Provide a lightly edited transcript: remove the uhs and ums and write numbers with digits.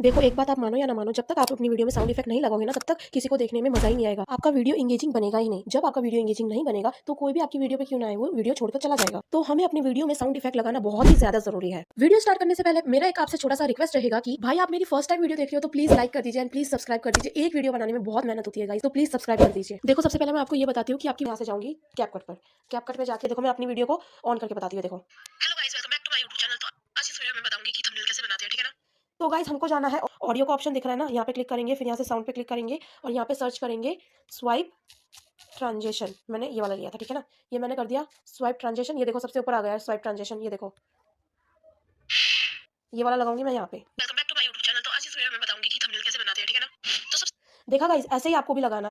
देखो, एक बात आप मानो या ना मानो, जब तक आप अपनी वीडियो में साउंड इफेक्ट नहीं लगाओगे ना, तब तक किसी को देखने में मजा ही नहीं आएगा। आपका वीडियो इंगेजिंग बनेगा ही नहीं। जब आपका वीडियो इंगेजिंग नहीं बनेगा तो कोई भी आपकी वीडियो पे क्यों ना आए, वो वीडियो छोड़कर चला जाएगा। तो हमें अपनी वीडियो में साउंड इफेक्ट लगाना बहुत ही ज्यादा जरूरी है। वीडियो स्टार्ट करने से पहले मेरा एक आपसे छोटा सा रिक्वेस्ट रहेगा कि भाई, आप मेरी फर्स्ट टाइम वीडियो देख रहे हो तो प्लीज लाइक कर दीजिए एंड प्लीज सब्सक्राइब कर दीजिए। एक वीडियो बनाने में बहुत मेहनत होती है गाइस, तो प्लीज सब्सक्राइब कर दीजिए। देखो, सबसे पहले मैं आपको ये बताती हूँ कि आपकी यहाँ से जाऊंगी कैपकट पर। कैपकट में जाके देखो, मैं अपनी वीडियो को ऑन करके बताती हूँ। देखो, hello guys, welcome back to my YouTube channel. तो आज इस वीडियो में बताऊंगी कि थंबनेल कैसे बनाते हैं, ठीक है ना। तो गाइस, हमको जाना है, ऑडियो का ऑप्शन दिख रहा है ना, यहाँ पे क्लिक करेंगे, फिर यहाँ से साउंड पे क्लिक करेंगे और यहाँ पे सर्च करेंगे स्वाइप ट्रांजेक्शन। मैंने ये वाला लिया था, ठीक है ना। ये मैंने कर दिया स्वाइप ट्रांजेक्शन। ये देखो, सबसे ऊपर आ गया है स्वाइप ट्रांजेक्शन। ये देखो, ये वाला लगाऊंगी मैं यहाँ पे। Welcome back to my YouTube channel. तो आज इस वीडियो में बताऊंगी कि थंबनेल कैसे बनाते हैं, ठीक है ना। तो सब देखा गाइस, ऐसे ही आपको भी लगाना